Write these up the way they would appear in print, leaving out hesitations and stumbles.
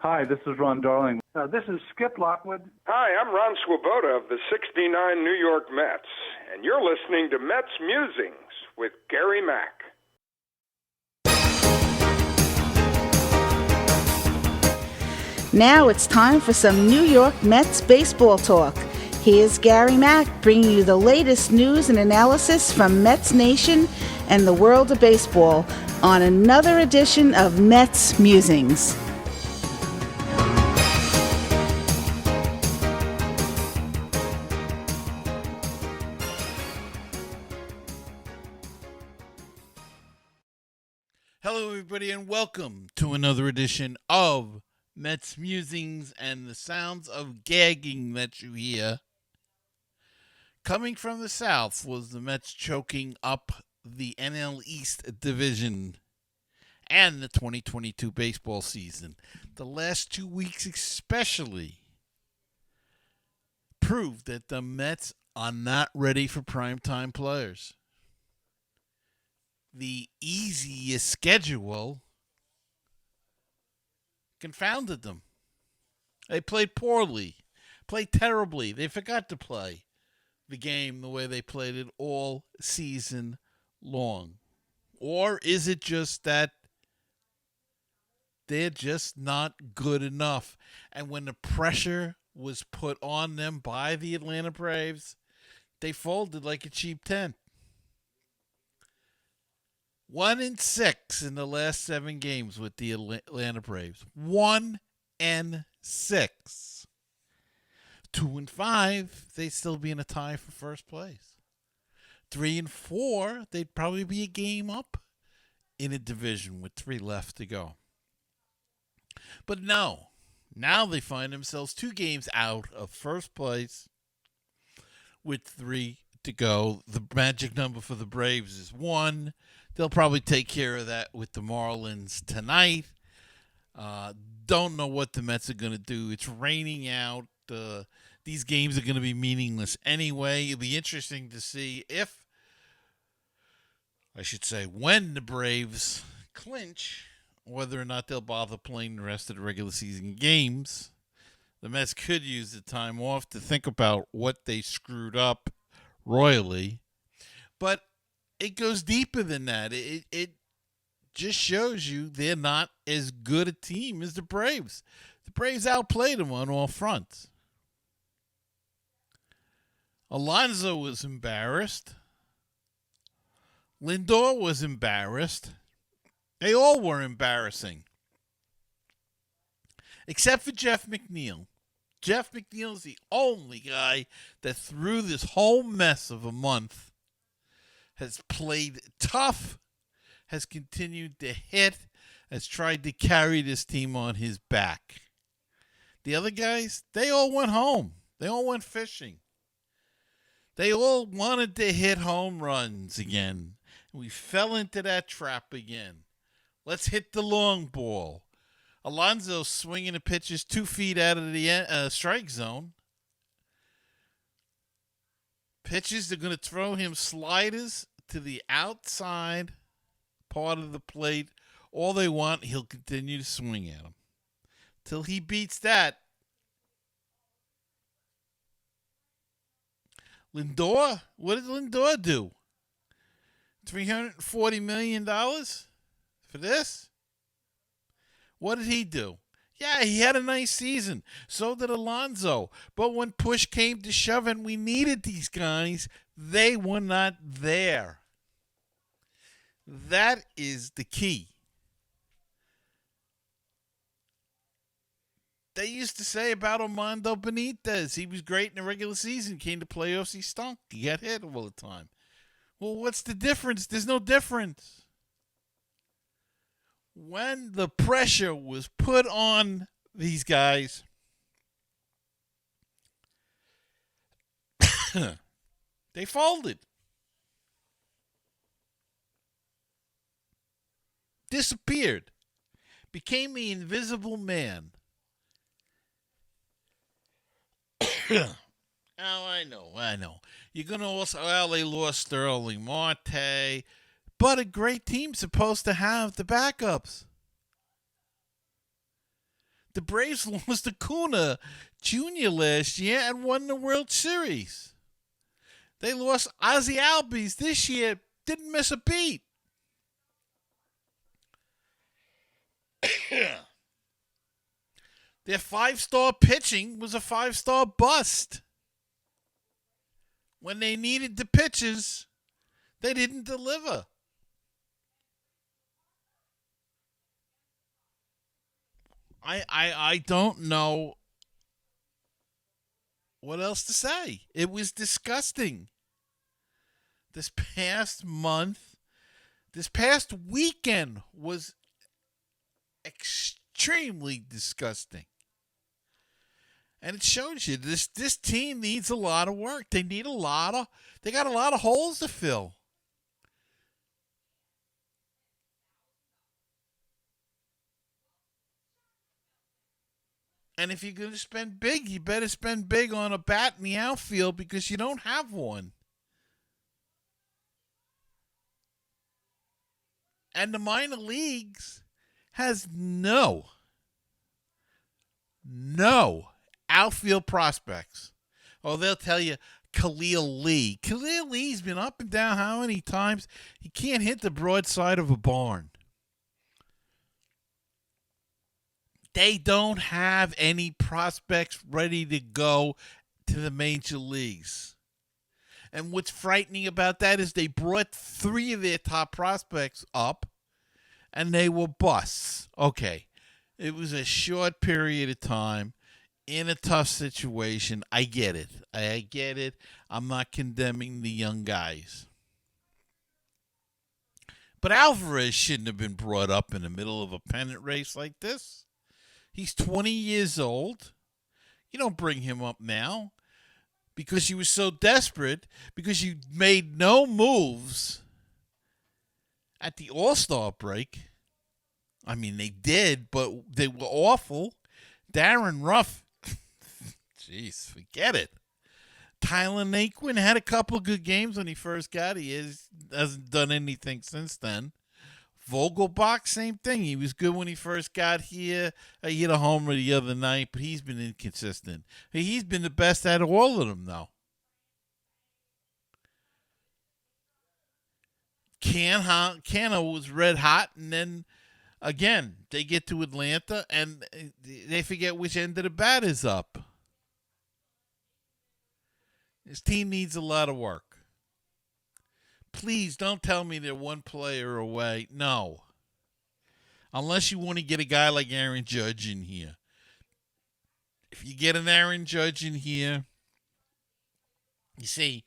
Hi, this is Ron Darling. This is Skip Lockwood. Hi, I'm Ron Swoboda of the 69 New York Mets, and you're listening to MetsMusings with Gary Mack. Now it's time for some New York Mets baseball talk. Here's Gary Mack bringing you the latest news and analysis from Mets Nation and the world of baseball on another edition of Mets Musings. Hello, everybody, and welcome to another edition of Mets Musings and the sounds of gagging that you hear. Coming from the South was the Mets choking up the NL East division and the 2022 baseball season. The last 2 weeks especially proved that the Mets are not ready for primetime players. The easiest schedule confounded them. They played poorly, played terribly. They forgot to play the game the way they played it all season long. Or is it just that they're just not good enough? And when the pressure was put on them by the Atlanta Braves, they folded like a cheap tent. 1-6 in the last 7 games with the Atlanta Braves. 1-6. 2-5, they'd still be in a tie for first place. 3-4, they'd probably be a game up in a division with 3 left to go. But no, now they find themselves 2 games out of first place with 3 to go. The magic number for the Braves is 1. They'll probably take care of that with the Marlins tonight. Don't know what the Mets are going to do. It's raining out. These games are going to be meaningless anyway. It'll be interesting to see when the Braves clinch, whether or not they'll bother playing the rest of the regular season games. The Mets could use the time off to think about what they screwed up royally. But it goes deeper than that. It just shows you they're not as good a team as the Braves. The Braves outplayed them on all fronts. Alonso was embarrassed. Lindor was embarrassed. They all were embarrassing. Except for Jeff McNeil. Jeff McNeil is the only guy that through this whole mess of a month has played tough, has continued to hit, has tried to carry this team on his back. The other guys, they all went home. They all went fishing. They all wanted to hit home runs again. We fell into that trap again. Let's hit the long ball. Alonso swinging the pitches 2 feet out of the strike zone. Pitches, they're going to throw him sliders to the outside part of the plate. All they want, he'll continue to swing at them. Till he beats that. Lindor? What did Lindor do? $340 million for this? What did he do? Yeah, he had a nice season. So did Alonso. But when push came to shove and we needed these guys, they were not there. That is the key. They used to say about Armando Benitez, he was great in the regular season, came to playoffs, he stunk. He got hit all the time. Well, what's the difference? There's no difference. When the pressure was put on these guys, they folded. Disappeared. Became the invisible man. Oh, I know. You're going to also, well, they lost Sterling Marte. But a great team's supposed to have the backups. The Braves lost Acuna Jr. last year and won the World Series. They lost Ozzie Albies this year, didn't miss a beat. Their 5-star pitching was a 5-star bust. When they needed the pitchers, they didn't deliver. I don't know what else to say. It was disgusting. This past weekend was extremely disgusting. And it shows you this team needs a lot of work. They got a lot of holes to fill. And if you're going to spend big, you better spend big on a bat in the outfield because you don't have one. And the minor leagues has no outfield prospects. Oh, they'll tell you Khalil Lee. Khalil Lee's been up and down how many times? He can't hit the broadside of a barn. They don't have any prospects ready to go to the major leagues. And what's frightening about that is they brought 3 of their top prospects up, and they were busts. Okay, it was a short period of time in a tough situation. I get it. I'm not condemning the young guys. But Alvarez shouldn't have been brought up in the middle of a pennant race like this. He's 20 years old. You don't bring him up now because you were so desperate, because you made no moves at the All-Star break. I mean, they did, but they were awful. Darren Ruff, jeez, forget it. Tyler Naquin had a couple good games when he first got. Hasn't done anything since then. Vogelbach, same thing. He was good when he first got here. He hit a homer the other night, but he's been inconsistent. He's been the best out of all of them, though. Cano was red hot, and then, again, they get to Atlanta, and they forget which end of the bat is up. This team needs a lot of work. Please don't tell me they're one player away. No. Unless you want to get a guy like Aaron Judge in here. If you get an Aaron Judge in here, you see,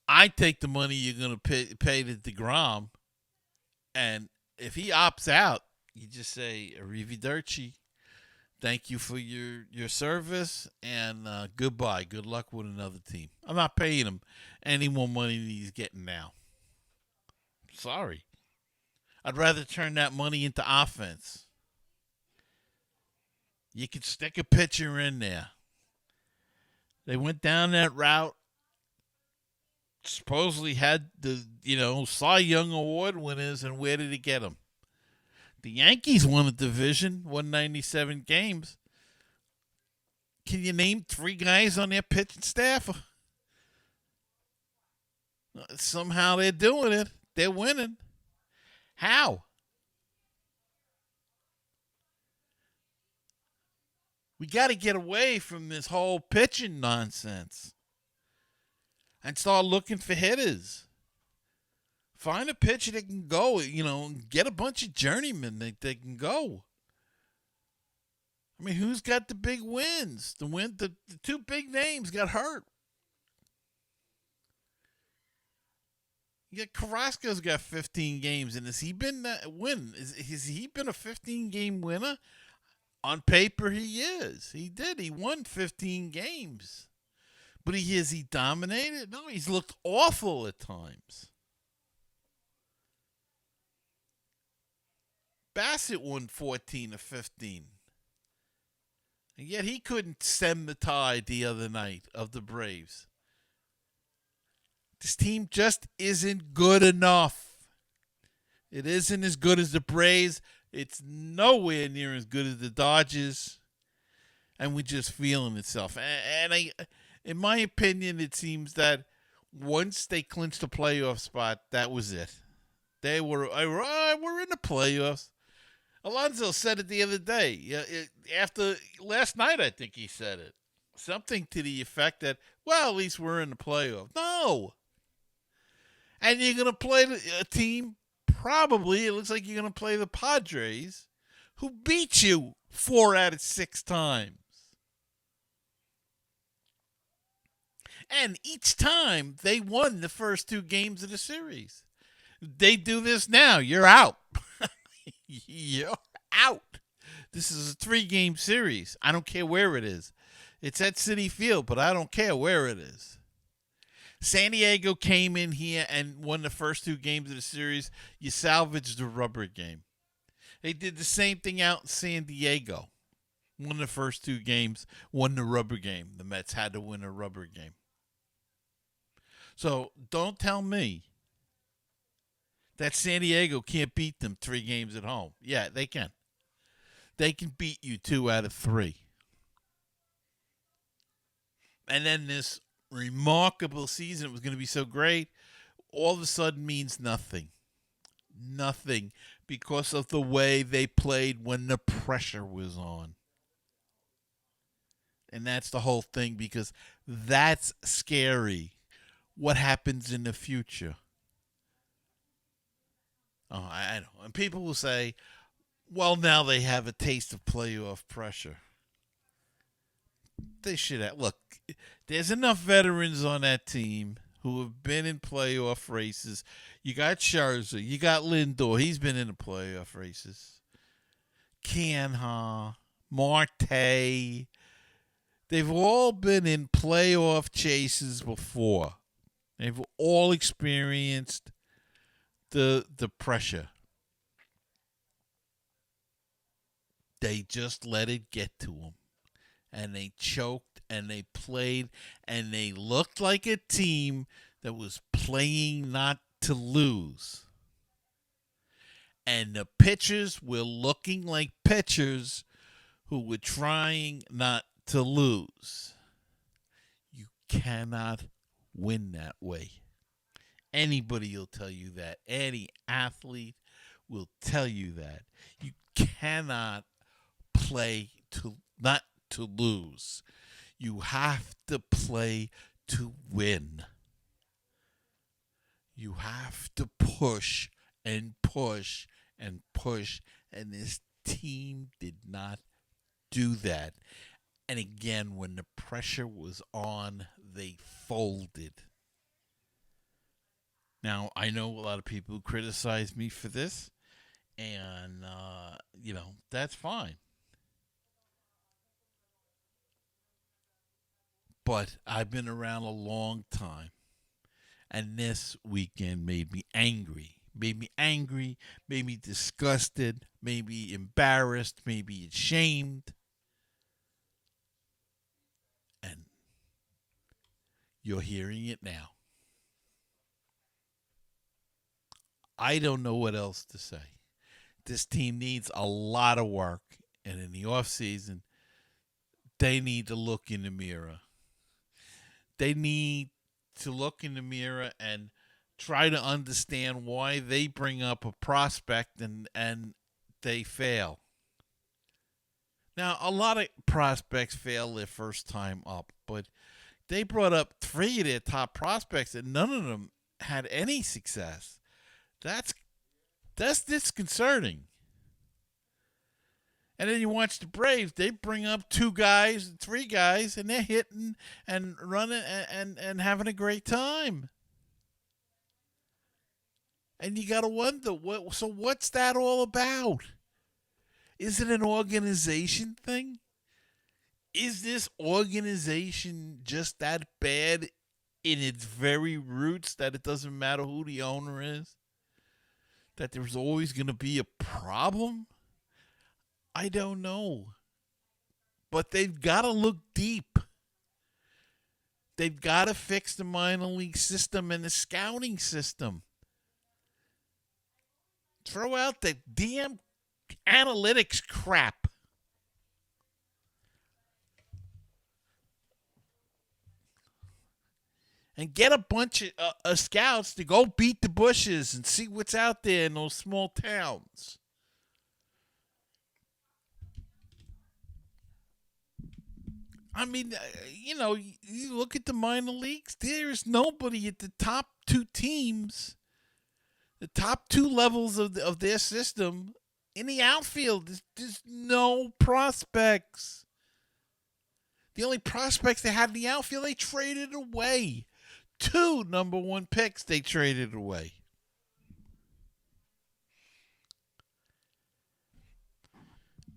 I take the money you're going to pay to DeGrom, and if he opts out, you just say, arrivederci. Thank you for your service, and goodbye. Good luck with another team. I'm not paying him any more money than he's getting now. Sorry. I'd rather turn that money into offense. You could stick a pitcher in there. They went down that route. Supposedly had the, Cy Young Award winners, and where did it get them? The Yankees won the division, won 97 games. Can you name 3 guys on their pitching staff? Somehow they're doing it. They're winning. How? We got to get away from this whole pitching nonsense and start looking for hitters. Find a pitcher that can go, get a bunch of journeymen that can go. I mean, who's got the big wins? The 2 big names got hurt. Carrasco's got 15 games, and has he been that win? Has he been a 15-game winner? On paper, he is. He did. He won 15 games. But has he dominated? No, he's looked awful at times. Bassett won 14 of 15. And yet he couldn't stem the tide the other night of the Braves. This team just isn't good enough. It isn't as good as the Braves. It's nowhere near as good as the Dodgers. and we're just feeling itself. In my opinion, it seems that once they clinched the playoff spot, that was it. We're in the playoffs. Alonso said it the other day. After last night, I think he said it. Something to the effect that, well, at least we're in the playoffs. No. And you're going to play a team, probably, it looks like you're going to play the Padres, who beat you 4 out of 6 times. And each time, they won the first 2 games of the series. They do this now, you're out. You're out. This is a 3-game series. I don't care where it is. It's at Citi Field, but I don't care where it is. San Diego came in here and won the first 2 games of the series. You salvaged the rubber game. They did the same thing out in San Diego. Won the first 2 games, won the rubber game. The Mets had to win a rubber game. So don't tell me that San Diego can't beat them 3 games at home. Yeah, they can. They can beat you 2 out of 3. And then this remarkable season, it was going to be so great, all of a sudden means nothing. Nothing, because of the way they played when the pressure was on. And that's the whole thing, because that's scary. What happens in the future? Oh, I know. And people will say, well, now they have a taste of playoff pressure. They should have. Look, there's enough veterans on that team who have been in playoff races. You got Scherzer. You got Lindor. He's been in the playoff races. Canha, Marte. They've all been in playoff chases before. They've all experienced the pressure. They just let it get to them. And they choked, and they played, and they looked like a team that was playing not to lose. And the pitchers were looking like pitchers who were trying not to lose. You cannot win that way. Anybody will tell you that. Any athlete will tell you that. You cannot play to not to lose. You have to play to win. You have to push and push and push, and this team did not do that. And again, when the pressure was on, they folded. Now, I know a lot of people criticize me for this, and, that's fine. But I've been around a long time, and this weekend made me angry. Made me disgusted, made me embarrassed, made me ashamed. And you're hearing it now. I don't know what else to say. This team needs a lot of work, and in the offseason, they need to look in the mirror. They need to look in the mirror and try to understand why they bring up a prospect and they fail. Now, a lot of prospects fail their first time up, but they brought up 3 of their top prospects and none of them had any success. That's disconcerting. And then you watch the Braves, they bring up 2 guys, 3 guys, and they're hitting and running and having a great time. And you got to wonder, what's that all about? Is it an organization thing? Is this organization just that bad in its very roots that it doesn't matter who the owner is? That there's always going to be a problem? I don't know. But they've got to look deep. They've got to fix the minor league system and the scouting system. Throw out the damn analytics crap. and get a bunch of scouts to go beat the bushes and see what's out there in those small towns. I mean, you look at the minor leagues, there's nobody at the top two teams, the top two levels of their system in the outfield. There's no prospects. The only prospects they had in the outfield, they traded away. 2 number one picks they traded away.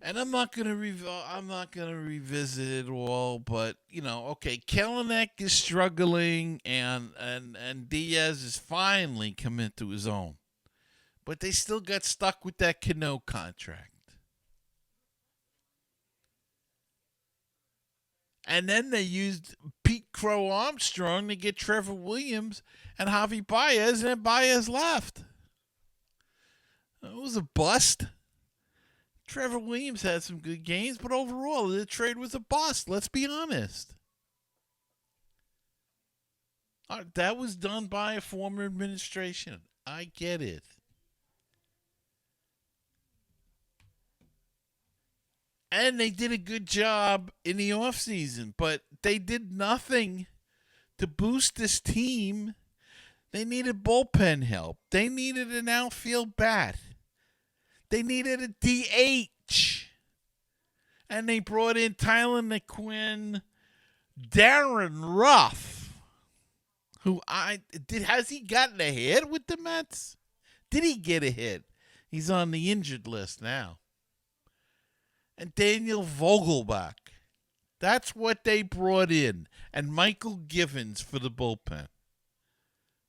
And I'm not gonna revisit it all, but okay, Kelenic is struggling, and Diaz is finally come into his own, but they still got stuck with that Cano contract. And then they used Pete Crow Armstrong to get Trevor Williams and Javi Baez, and Baez left. It was a bust. Trevor Williams had some good games, but overall, the trade was a bust. Let's be honest. That was done by a former administration. I get it. And they did a good job in the offseason, but they did nothing to boost this team. They needed bullpen help. They needed an outfield bat. They needed a DH. And they brought in Tyler McQuinn, Darren Ruff, who has he gotten a hit with the Mets? Did he get a hit? He's on the injured list now. And Daniel Vogelbach. That's what they brought in. And Michael Givens for the bullpen,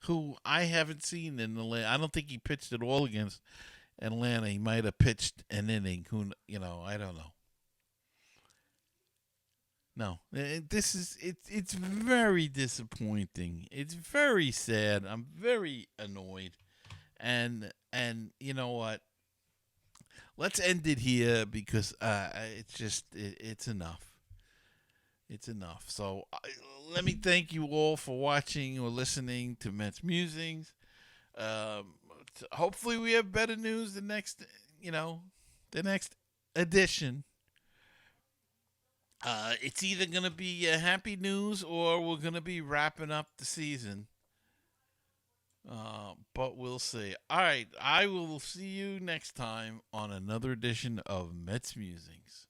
who I haven't seen in the I don't think he pitched at all against Atlanta. He might have pitched an inning. I don't know. No, it's very disappointing. It's very sad. I'm very annoyed. And you know what? Let's end it here because it's enough. It's enough. So let me thank you all for watching or listening to Mets Musings. Hopefully we have better news the next edition. It's either going to be happy news or we're going to be wrapping up the season. But we'll see. All right, I will see you next time on another edition of Mets Musings.